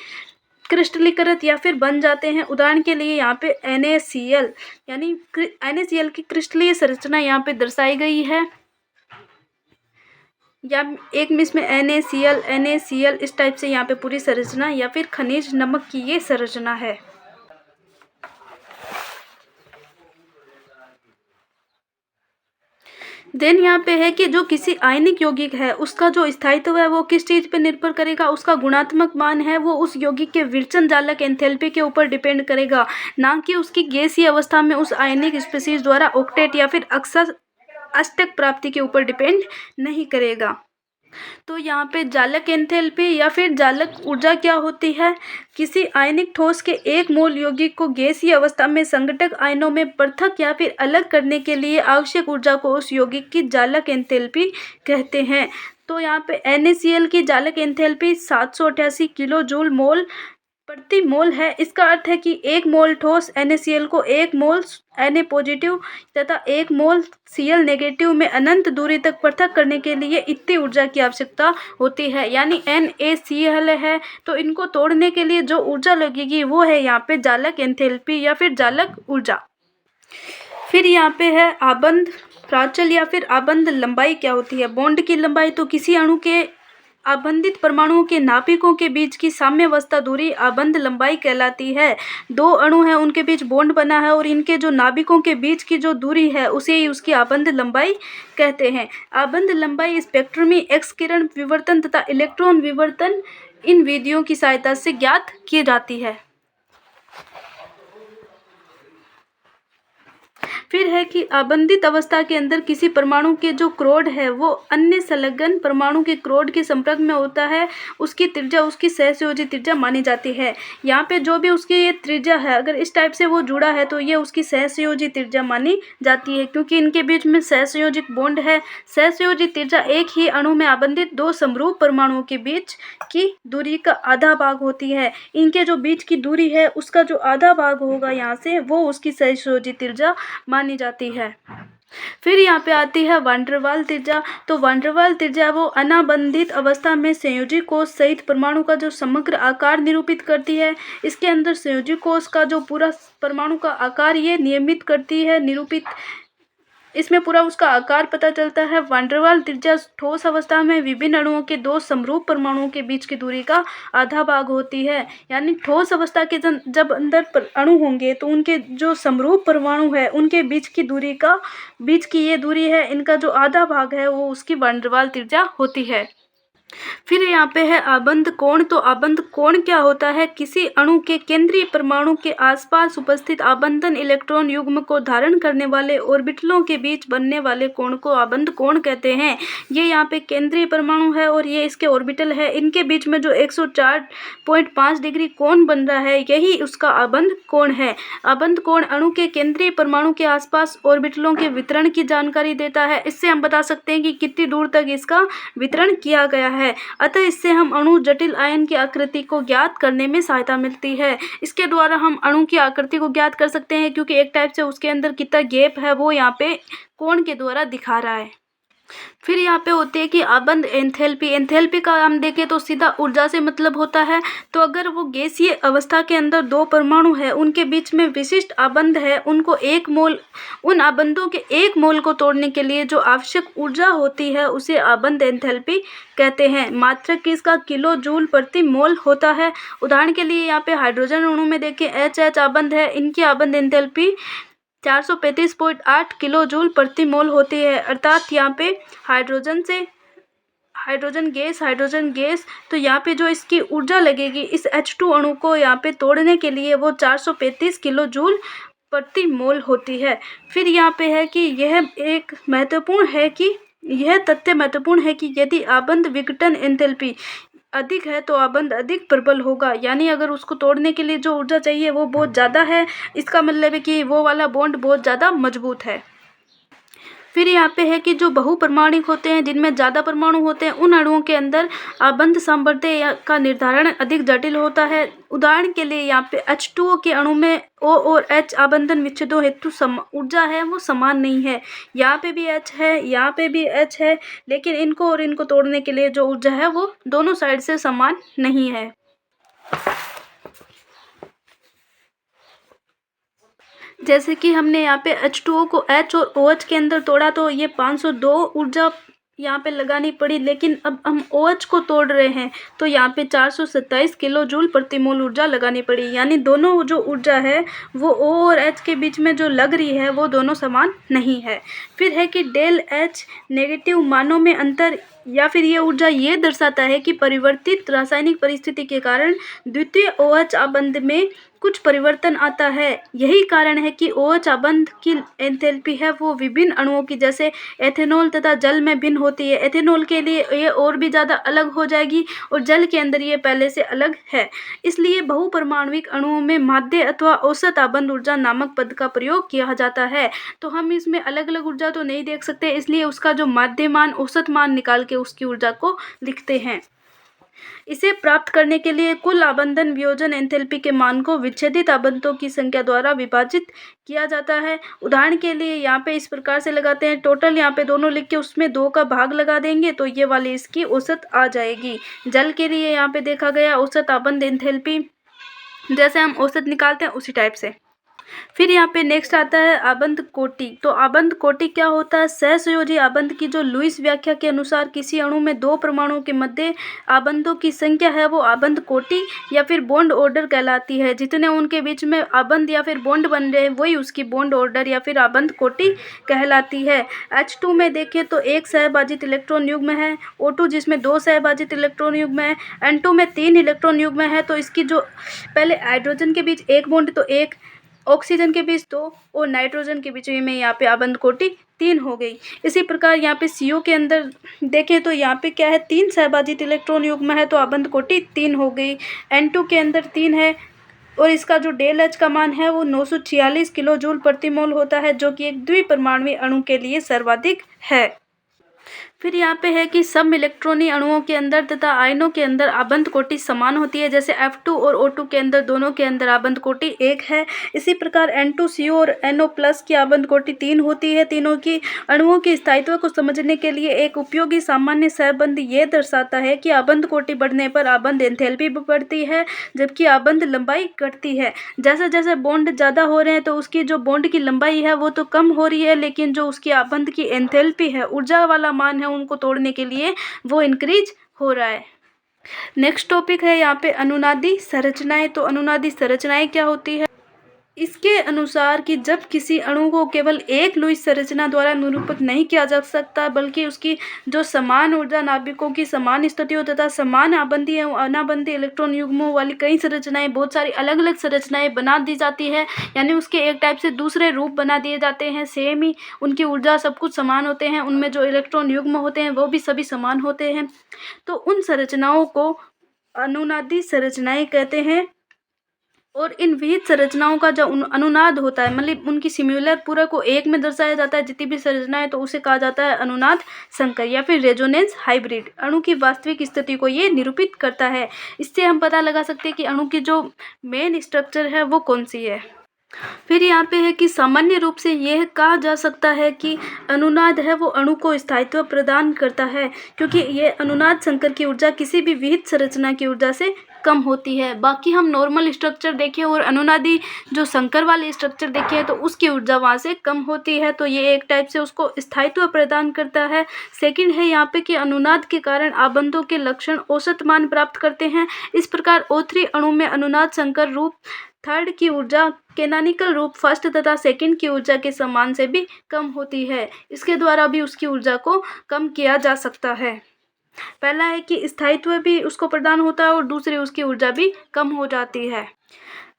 क्रिस्टलीकृत या फिर बन जाते हैं। उदाहरण के लिए यहाँ पे NaCl यानी NaCl की क्रिस्टलीय संरचना यहाँ पे दर्शाई गई है, या एक में इसमें NaCl इस टाइप से यहाँ पे पूरी संरचना या फिर खनिज नमक की ये संरचना है। देन यहाँ पे है कि जो किसी आयनिक यौगिक है उसका जो स्थायित्व है वो किस चीज़ पे निर्भर करेगा? उसका गुणात्मक मान है वो उस यौगिक के विरचन जालक एंथैल्पी के ऊपर डिपेंड करेगा, ना कि उसकी गैसीय अवस्था में उस आयनिक स्पीशीज द्वारा ऑक्टेट या फिर अष्टक प्राप्ति के ऊपर डिपेंड नहीं करेगा। तो यहाँ पे जालक एंथैल्पी या फिर जालक ऊर्जा क्या होती है? किसी आयनिक ठोस के एक मोल यौगिक को गैसीय अवस्था में संघटक आयनों में पृथक या फिर अलग करने के लिए आवश्यक ऊर्जा को उस यौगिक की जालक एंथैल्पी कहते हैं। तो यहाँ पे NaCl की जालक एंथैल्पी 788 किलो जूल मोल प्रति मोल है। इसका अर्थ है कि एक मोल ठोस NaCl को एक मोल Na पॉजिटिव तथा एक मोल Cl नेगेटिव में अनंत दूरी तक पृथक करने के लिए इतनी ऊर्जा की आवश्यकता होती है। यानी NaCl है तो इनको तोड़ने के लिए जो ऊर्जा लगेगी वो है यहाँ पे जालक एंथैल्पी या फिर जालक ऊर्जा। फिर यहाँ पे है आबंध प्राचल या फिर आबंध लंबाई क्या होती है? बॉन्ड की लंबाई। तो किसी अणु के आबंधित परमाणुओं के नाभिकों के बीच की साम्यावस्था दूरी आबंध लंबाई कहलाती है। दो अणु हैं, उनके बीच बॉन्ड बना है और इनके जो नाभिकों के बीच की जो दूरी है उसे ही उसकी आबंध लंबाई कहते हैं। आबंध लंबाई स्पेक्ट्रमी, एक्स किरण विवर्तन तथा इलेक्ट्रॉन विवर्तन इन विधियों की सहायता से ज्ञात की जाती है। फिर है कि आबंधित अवस्था के अंदर किसी परमाणु के जो क्रोड है वो अन्य संलग्न परमाणु के क्रोड के संपर्क में होता है, उसकी त्रिज्या उसकी सहसंयोजी त्रिज्या मानी जाती है। यहाँ पे जो भी उसकी ये त्रिज्या है अगर इस टाइप से वो जुड़ा है तो ये उसकी सहसंयोजी त्रिज्या मानी जाती है, क्योंकि इनके बीच में सहसंयोजिक बॉन्ड है। सहसंयोजी त्रिज्या एक ही अणु में आबंधित दो समरूप परमाणुओं के बीच की दूरी का आधा भाग होती है। इनके जो बीच की दूरी है उसका जो आधा भाग होगा यहाँ से वो उसकी सहसंयोजी त्रिज्या मानी जाती है। फिर यहाँ पे आती है वांडरवाल त्रिज्या। तो वांडरवाल त्रिज्या वो अनाबंधित अवस्था में संयोजी कोष सहित परमाणु का जो समग्र आकार निरूपित करती है। इसके अंदर संयोजी कोष का जो पूरा परमाणु का आकार ये नियमित करती है, निरूपित इसमें पूरा उसका आकार पता चलता है। वांडरवाल त्रिज्या ठोस अवस्था में विभिन्न अणुओं के दो समरूप परमाणुओं के बीच की दूरी का आधा भाग होती है। यानी ठोस अवस्था के जब अंदर अणु होंगे तो उनके जो समरूप परमाणु है उनके बीच की ये दूरी है, इनका जो आधा भाग है वो उसकी वांडरवाल त्रिज्या होती है। फिर यहाँ पे है आबंध कोण। तो आबंध कोण क्या होता है? किसी अणु के केंद्रीय परमाणु के आसपास उपस्थित आबंधन इलेक्ट्रॉन युग्म को धारण करने वाले ऑर्बिटलों के बीच बनने वाले कोण को आबंध कोण कहते हैं। ये यहाँ पे केंद्रीय परमाणु है और ये इसके ऑर्बिटल है, इनके बीच में जो 104.5 डिग्री कोण बन रहा है यही उसका आबंध कोण है। आबंध कोण अणु के केंद्रीय परमाणु के आसपास ऑर्बिटलों के वितरण की जानकारी देता है। इससे हम बता सकते हैं कि कितनी दूर तक इसका वितरण किया गया है। अतः इससे हम अणु जटिल आयन की आकृति को ज्ञात करने में सहायता मिलती है। इसके द्वारा हम अणु की आकृति को ज्ञात कर सकते हैं, क्योंकि एक टाइप से उसके अंदर कितना गैप है वो यहाँ पे कोण के द्वारा दिखा रहा है। फिर यहाँ पे होती है कि आबंध एंथैल्पी। एंथैल्पी का हम देखें तो सीधा ऊर्जा से मतलब होता है। तो अगर वो गैसीय अवस्था के अंदर दो परमाणु है उनके बीच में विशिष्ट आबंध है, उनको उन आबंधों के एक मोल को तोड़ने के लिए जो आवश्यक ऊर्जा होती है उसे आबंध एंथैल्पी कहते हैं। मात्रक इसका किलो जूल प्रति मोल होता है। उदाहरण के लिए यहाँ पे हाइड्रोजन अणु में देखें HH आबंध है, इनकी आबंध एंथैल्पी 435.8 किलो जूल प्रति मोल होती है। अर्थात यहाँ पे हाइड्रोजन से हाइड्रोजन गैस, तो यहाँ पे जो इसकी ऊर्जा लगेगी इस H2 अणु को यहाँ पे तोड़ने के लिए वो 435 किलो जूल प्रति मोल होती है। फिर यहाँ पे है कि यह तथ्य महत्वपूर्ण है कि यदि आबंध विघटन एंथैल्पी अधिक है तो आबंध अधिक प्रबल होगा, यानी अगर उसको तोड़ने के लिए जो ऊर्जा चाहिए वो बहुत ज़्यादा है, इसका मतलब है कि वो वाला बॉन्ड बहुत ज़्यादा मजबूत है। फिर यहाँ पे है कि जो बहुपरमाणुक होते हैं, जिनमें ज़्यादा परमाणु होते हैं, उन अणुओं के अंदर आबंध सामर्थ्य का निर्धारण अधिक जटिल होता है। उदाहरण के लिए यहाँ पे H2O के अणु में O और H आबंधन विच्छेदों हेतु ऊर्जा है वो समान नहीं है। यहाँ पे भी H है, यहाँ पे भी H है, लेकिन इनको और इनको तोड़ने के लिए जो ऊर्जा है वो दोनों साइड से समान नहीं है। जैसे कि हमने यहाँ पे H2O को H और OH के अंदर तोड़ा तो ये 502 ऊर्जा यहाँ पे लगानी पड़ी, लेकिन अब हम OH को तोड़ रहे हैं तो यहाँ पे 427 किलो जूल प्रति मोल ऊर्जा लगानी पड़ी, यानी दोनों जो ऊर्जा है वो O और H के बीच में जो लग रही है वो दोनों समान नहीं है। फिर है कि डेल H नेगेटिव मानों में अंतर, या फिर ये ऊर्जा ये दर्शाता है कि परिवर्तित रासायनिक परिस्थिति के कारण द्वितीय OH आबंध में कुछ परिवर्तन आता है। यही कारण है कि OH आबंध की एंथैल्पी है वो विभिन्न अणुओं की, जैसे एथेनॉल तथा जल में भिन्न होती है। एथेनॉल के लिए ये और भी ज़्यादा अलग हो जाएगी और जल के अंदर ये पहले से अलग है। इसलिए बहुपरमाणुक अणुओं में माध्य अथवा औसत आबंध ऊर्जा नामक पद का प्रयोग किया जाता है। तो हम इसमें अलग अलग ऊर्जा तो नहीं देख सकते, इसलिए उसका जो माध्य मान, औसत मान निकाल के उसकी ऊर्जा को लिखते हैं। इसे प्राप्त करने के लिए कुल आबंधन वियोजन एंथैल्पी के मान को विच्छेदित आबंधों की संख्या द्वारा विभाजित किया जाता है। उदाहरण के लिए यहाँ पे इस प्रकार से लगाते हैं, टोटल यहाँ पे दोनों लिख के उसमें 2 का भाग लगा देंगे तो ये वाली इसकी औसत आ जाएगी। जल के लिए यहाँ पे देखा गया औसत आबंध एंथैल्पी, जैसे हम औसत निकालते हैं उसी टाइप से। फिर यहाँ पे नेक्स्ट आता है आबंध कोटि। तो आबंध कोटि क्या होता है? सहसंयोजी आबंध की जो लुईस व्याख्या के अनुसार किसी अणु में 2 परमाणुओं के मध्य आबंधों की संख्या है वो आबंध कोटि या फिर बॉन्ड ऑर्डर कहलाती है। जितने उनके बीच में आबंध या फिर बॉन्ड बन रहे हैं वही उसकी बॉन्ड ऑर्डर या फिर आबंध कोटि कहलाती है। H2 में देखें तो 1 सहभाजित इलेक्ट्रॉन युग्म है, O2 जिसमें 2 सहभाजित इलेक्ट्रॉन युग्म है, N2 में 3 इलेक्ट्रॉन युग्म है। तो इसकी जो पहले हाइड्रोजन के बीच 1 बॉन्ड तो 1, ऑक्सीजन के बीच 2 और नाइट्रोजन के बीच में यहाँ पे आबंध कोटि 3 हो गई। इसी प्रकार यहाँ पे CO के अंदर देखें तो यहाँ पे क्या है, 3 सहभाजित इलेक्ट्रॉन युग्म है तो आबंध कोटि 3 हो गई। N2 के अंदर 3 है और इसका जो डेल H का मान है वो 946 किलो जूल प्रति मोल होता है, जो कि एक द्विपरमाणुक अणु के लिए सर्वाधिक है। फिर यहाँ पे है कि सम इलेक्ट्रॉनी अणुओं के अंदर तथा आयनों के अंदर आबंध कोटि समान होती है। जैसे F2 और O2 के अंदर दोनों के अंदर आबंध कोटि 1 है। इसी प्रकार N2CO और NO+ की आबंध कोटि 3 होती है। तीनों की अणुओं के स्थायित्व को समझने के लिए एक उपयोगी सामान्य सहबंध ये दर्शाता है कि आबंध कोटि बढ़ने पर आबंध एंथैल्पी बढ़ती है जबकि आबंध लंबाई घटती है। जैसे जैसे बॉन्ड ज़्यादा हो रहे हैं तो उसकी जो बॉन्ड की लंबाई है वो तो कम हो रही है, लेकिन जो उसकी आबंध की एंथैल्पी है, ऊर्जा वाला मान है उनको तोड़ने के लिए, वो इंक्रीज हो रहा है। नेक्स्ट टॉपिक है यहाँ पे अनुनादी संरचनाएं। तो अनुनादी संरचनाएं क्या होती है? इसके अनुसार कि जब किसी अणु को केवल एक लुईस संरचना द्वारा निरूपित नहीं किया जा सकता, बल्कि उसकी जो समान ऊर्जा नाभिकों की समान स्थितियों तथा समान आबंधी एवं अनाबंधी इलेक्ट्रॉन युग्मों वाली कई संरचनाएं, बहुत सारी अलग अलग संरचनाएं बना दी जाती है, यानी उसके एक टाइप से दूसरे रूप बना दिए जाते हैं। सेम ही उनकी ऊर्जा सब कुछ समान होते हैं, उनमें जो इलेक्ट्रॉन युग्म होते हैं वो भी सभी समान होते हैं। तो उन संरचनाओं को अनुनादी संरचनाएं कहते हैं। और इन विहित संरचनाओं का जो अनुनाद होता है, मतलब उनकी सिमिलर पूरा को एक में दर्शाया जाता है जितनी भी संरचना है, तो उसे कहा जाता है अनुनाद संकर या फिर रेजोनेंस हाइब्रिड। अणु की वास्तविक स्थिति को ये निरूपित करता है। इससे हम पता लगा सकते हैं कि अणु की जो मेन स्ट्रक्चर है वो कौन सी है। फिर यहाँ पे है कि सामान्य रूप से यह कहा जा सकता है कि अनुनाद है वो अणु को स्थायित्व प्रदान करता है, क्योंकि यह अनुनाद संकर की ऊर्जा किसी भी विहित संरचना की ऊर्जा से कम होती है। बाकी हम नॉर्मल स्ट्रक्चर देखें और अनुनादी जो संकर वाले स्ट्रक्चर देखें तो उसकी ऊर्जा वहाँ से कम होती है, तो ये एक टाइप से उसको स्थायित्व प्रदान करता है। सेकंड है यहाँ पे कि अनुनाद के कारण आबंधों के लक्षण औसत मान प्राप्त करते हैं। इस प्रकार O3 अणु में अनुनाद संकर रूप थर्ड की ऊर्जा कैनोनिकल रूप फर्स्ट तथा सेकंड की ऊर्जा के समान से भी कम होती है। इसके द्वारा भी उसकी ऊर्जा को कम किया जा सकता है। पहला है कि स्थायित्व भी उसको प्रदान होता है और दूसरी उसकी ऊर्जा भी कम हो जाती है।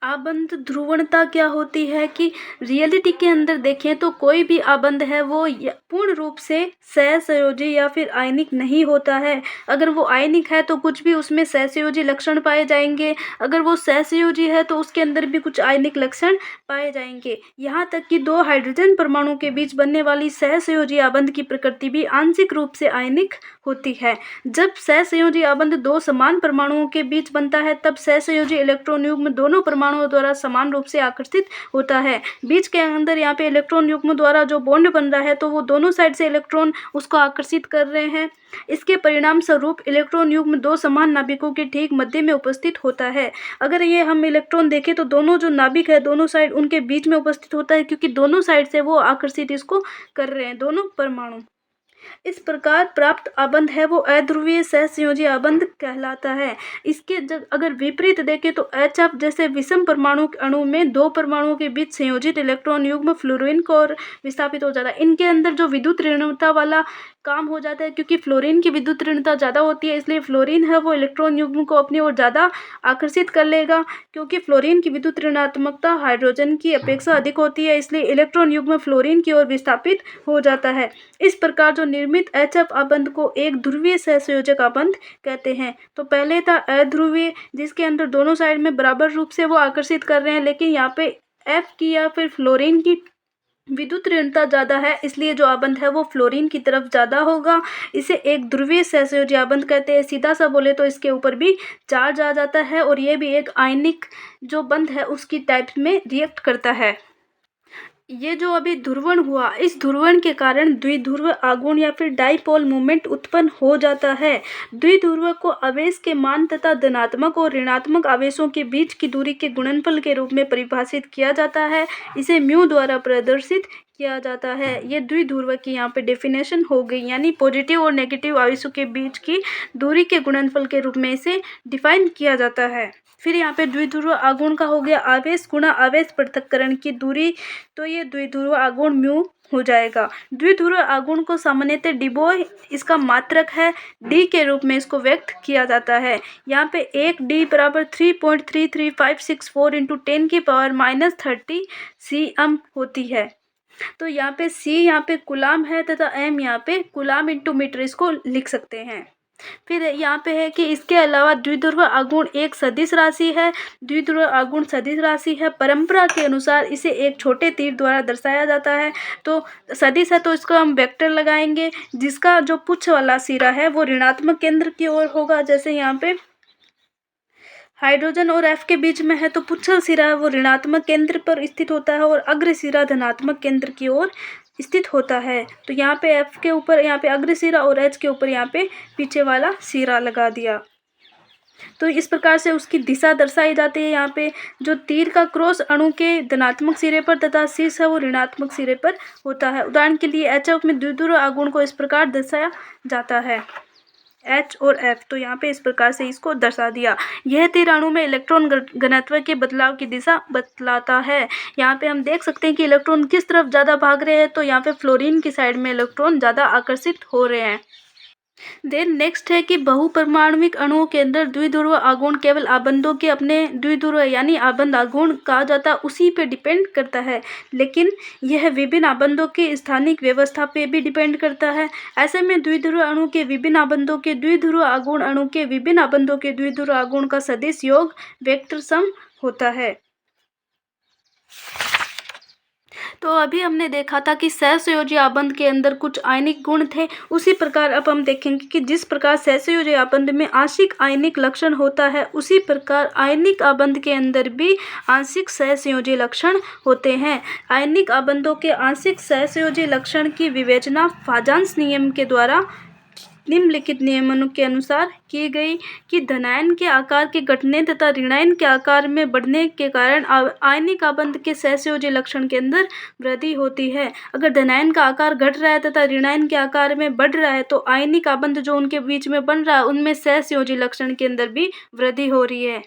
आबंध ध्रुवणता क्या होती है कि रियलिटी के अंदर देखें तो कोई भी आबंध है वो पूर्ण रूप से सहसंयोजी या फिर आयनिक नहीं होता है। अगर वो आयनिक है तो कुछ भी उसमें सहसंयोजी लक्षण पाए जाएंगे, अगर वो सहसंयोजी है तो उसके अंदर भी कुछ आयनिक लक्षण पाए जाएंगे। यहाँ तक कि दो हाइड्रोजन परमाणु के बीच बनने वाली सहसंयोजी आबंध की प्रकृति भी आंशिक रूप से आयनिक होती है। जब सहसंयोजी आबंध दो समान परमाणुओं के बीच बनता है तब सहसंयोजी इलेक्ट्रॉन युग्म दोनों परमाणुओं द्वारा समान रूप से आकर्षित होता है। बीच के अंदर यहाँ पे इलेक्ट्रॉन युग्म द्वारा जो बॉन्ड बन रहा है तो वो दोनों साइड से इलेक्ट्रॉन उसको आकर्षित कर रहे हैं। इसके परिणाम स्वरूप इलेक्ट्रॉन युग्म दो समान नाभिकों के ठीक मध्य में उपस्थित होता है। अगर ये हम इलेक्ट्रॉन देखें तो दोनों जो नाभिक है दोनों साइड उनके बीच में उपस्थित होता है, क्योंकि दोनों साइड से वो आकर्षित इसको कर रहे हैं, दोनों परमाणु। इस प्रकार प्राप्त आबंध है वो अध्रुवीय सहसंयोजी आबंध कहलाता है। इसके अगर विपरीत देखें तो HF जैसे विषम परमाणु अणु में दो परमाणुओं के बीच संयोजित इलेक्ट्रॉन युग्म फ्लोरीन को और विस्थापित हो जाता है। इनके अंदर जो विद्युत ऋणता वाला काम हो जाता है, क्योंकि फ्लोरीन की विद्युत ऋणता ज़्यादा होती है, इसलिए फ्लोरीन है वो इलेक्ट्रॉन युग्म को अपनी ओर ज़्यादा आकर्षित कर लेगा। क्योंकि फ्लोरीन की विद्युत ऋणात्मकता हाइड्रोजन की अपेक्षा अधिक होती है, इसलिए इलेक्ट्रॉन युग्म फ्लोरीन की ओर विस्थापित हो जाता है। इस प्रकार जो निर्मित HF आबंध को एक ध्रुवीय सहसंयोजक आबंध कहते हैं। तो पहले था अध्रुवीय, जिसके अंदर दोनों साइड में बराबर रूप से वो आकर्षित कर रहे हैं, लेकिन यहाँ पे F की या फिर फ्लोरीन की विद्युत ऋणता ज़्यादा है, इसलिए जो आबंध है वो फ्लोरीन की तरफ ज़्यादा होगा। इसे एक ध्रुवीय सहसंयोजी आबंध कहते हैं। सीधा सा बोले तो इसके ऊपर भी चार्ज आ जाता है और ये भी एक आयनिक जो बंध है उसकी टाइप में रिएक्ट करता है। ये जो अभी ध्रुवण हुआ, इस ध्रुवण के कारण द्विध्रुव आघूर्ण या फिर डाइपोल मूवमेंट उत्पन्न हो जाता है। द्विध्रुव को आवेश के मान तथा धनात्मक और ऋणात्मक आवेशों के बीच की दूरी के गुणनफल के रूप में परिभाषित किया जाता है। इसे म्यू द्वारा प्रदर्शित किया जाता है। ये द्विध्रुव की यहाँ पे डेफिनेशन हो गई, यानी पॉजिटिव और नेगेटिव आवेशों के बीच की दूरी के गुणनफल के रूप में इसे डिफाइन किया जाता है। फिर यहाँ पे द्विध्रुव आघूर्ण का हो गया आवेश गुणा आवेश पृथक्करण की दूरी, तो ये द्विध्रुव आघूर्ण म्यू हो जाएगा। द्विध्रुव आघूर्ण को सामान्यतः डिबॉय इसका मात्रक है, डी के रूप में इसको व्यक्त किया जाता है। यहाँ पे एक डी बराबर 3.33564 इंटू 10 की पावर -30 cm होती है। तो यहाँ पे C यहाँ पे कूलाम है तथा M यहाँ पे कूलाम इंटू मीटर इसको लिख सकते हैं। फिर यहाँ पे है कि इसके अलावा द्विध्रुव आघूर्ण एक सदिश राशि है। द्विध्रुव आघूर्ण सदिश राशि है। परंपरा के अनुसार इसे एक छोटे तीर द्वारा दर्शाया जाता है। तो सदिश है तो इसको हम वेक्टर लगाएंगे, जिसका जो पुच्छ वाला सिरा है वो ऋणात्मक केंद्र की ओर होगा। जैसे यहाँ पे हाइड्रोजन और F के बीच में है तो पुच्छल सिरा है वो ऋणात्मक केंद्र पर स्थित होता है और अग्र सिरा धनात्मक केंद्र की ओर स्थित होता है। तो यहाँ पे F के ऊपर यहाँ पे अग्र सिरा और H के ऊपर यहाँ पे पीछे वाला सिरा लगा दिया। तो इस प्रकार से उसकी दिशा दर्शाई जाती है। यहाँ पे जो तीर का क्रॉस अणु के धनात्मक सिरे पर तथा शीर्ष है वो ऋणात्मक सिरे पर होता है। उदाहरण के लिए HF में द्विध्रुव आघूर्ण को इस प्रकार दर्शाया जाता है, H और F। तो यहाँ पे इस प्रकार से इसको दर्शा दिया। यह तीर अणु में इलेक्ट्रॉन घनत्व के बदलाव की दिशा बतलाता है। यहाँ पे हम देख सकते हैं कि इलेक्ट्रॉन किस तरफ ज़्यादा भाग रहे हैं, तो यहाँ पे फ्लोरीन की साइड में इलेक्ट्रॉन ज़्यादा आकर्षित हो रहे हैं। देन नेक्स्ट है कि बहुपरमाणविक अणुओं के अंदर द्विध्रुव आघूर्ण केवल आबंधों के अपने द्विध्रुव यानी आबंध आघूर्ण कहा जाता उसी पे डिपेंड करता है, लेकिन यह विभिन्न आबंधों के स्थानिक व्यवस्था पे भी डिपेंड करता है। ऐसे में द्विध्रुव अणु के विभिन्न आबंधों के द्विध्रुव आघूर्ण अणु के विभिन्न आबंधों के द्विध्रुव आघूर्ण का सदिश योग वेक्टर सम होता है। तो अभी हमने देखा था कि सहसंयोजी आबंध के अंदर कुछ आयनिक गुण थे। उसी प्रकार अब हम देखेंगे कि जिस प्रकार सहसंयोजी आबंध में आंशिक आयनिक लक्षण होता है, उसी प्रकार आयनिक आबंध के अंदर भी आंशिक सहसंयोजी लक्षण होते हैं। आयनिक आबंधों के आंशिक सहसंयोजी लक्षण की विवेचना फाजांस नियम के द्वारा निम्नलिखित नियमों के अनुसार की गई कि धनायन के आकार के घटने तथा ऋणायन के आकार में बढ़ने के कारण आयनिक आबंध के सहसंयोजी लक्षण के अंदर वृद्धि होती है। अगर धनायन का आकार घट रहा है तथा ऋणायन के आकार में बढ़ रहा है तो आयनिक आबंध जो उनके बीच में बन रहा है उनमें सहसंयोजी लक्षण के अंदर भी वृद्धि हो रही है।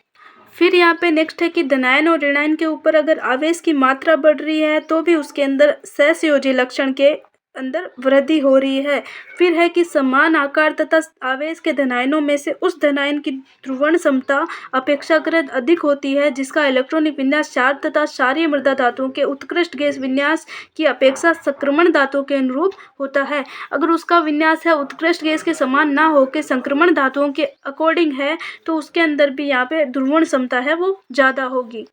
फिर यहाँ पे नेक्स्ट है कि धनायन और ऋणायन के ऊपर अगर आवेश की मात्रा बढ़ रही है तो भी उसके अंदर सहसंयोजी लक्षण के अंदर वृद्धि हो रही है। फिर है कि समान आकार तथा आवेश के धनायनों में से उस धनायन की ध्रुवण क्षमता अपेक्षाकृत अधिक होती है जिसका इलेक्ट्रॉनिक विन्यास क्षार तथा क्षारीय मृदा धातुओं के उत्कृष्ट गैस विन्यास की अपेक्षा संक्रमण धातुओं के अनुरूप होता है। अगर उसका विन्यास है उत्कृष्ट गैस के समान ना होकर संक्रमण धातुओं के अकॉर्डिंग है तो उसके अंदर भी यहाँ पे ध्रुवण क्षमता है वो ज़्यादा होगी।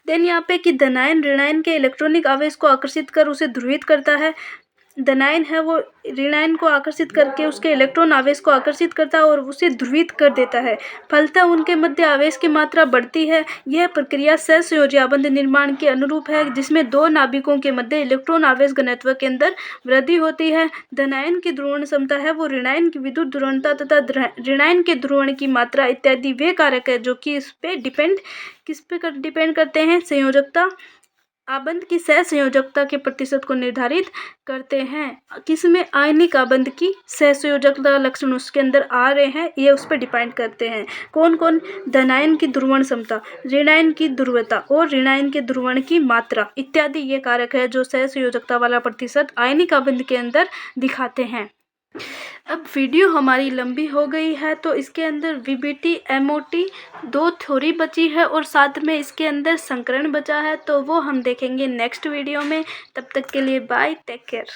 देन यहाँ पे कि धनायन ऋणायन के इलेक्ट्रॉनिक आवेश को आकर्षित कर उसे ध्रुवित करता है। धनायन है वो ऋणायन को आकर्षित करके उसके इलेक्ट्रॉन आवेश को आकर्षित करता है और उसे ध्रुवित कर देता है। फलतः उनके मध्य आवेश की मात्रा बढ़ती है। यह प्रक्रिया सहसंयोजी आबंध निर्माण के अनुरूप है जिसमें दो नाभिकों के मध्य इलेक्ट्रॉन आवेश घनत्व के अंदर वृद्धि होती है। धनायन की ध्रुवण क्षमता है वो ऋणायन की विद्युत ध्रुवणता तथा ऋणायन के ध्रुवण की मात्रा इत्यादि वे कारक है जो कि किस पे डिपेंड करते हैं, संयोजकता आबंध की सहसंयोजकता के प्रतिशत को निर्धारित करते हैं। किसमें आयनिक आबंध की सहसंयोजकता लक्षण उसके अंदर आ रहे हैं ये उस पर डिपेंड करते हैं। कौन कौन? धनायन की ध्रुवण क्षमता, ऋणायन की ध्रुवता और ऋणायन के ध्रुवण की मात्रा इत्यादि ये कारक है जो सहसंयोजकता वाला प्रतिशत आयनिक आबंध के अंदर दिखाते हैं। अब वीडियो हमारी लंबी हो गई है तो इसके अंदर वीबीटी एमओटी दो थ्योरी बची है और साथ में इसके अंदर संकरण बचा है तो वो हम देखेंगे नेक्स्ट वीडियो में। तब तक के लिए बाय, टेक केयर।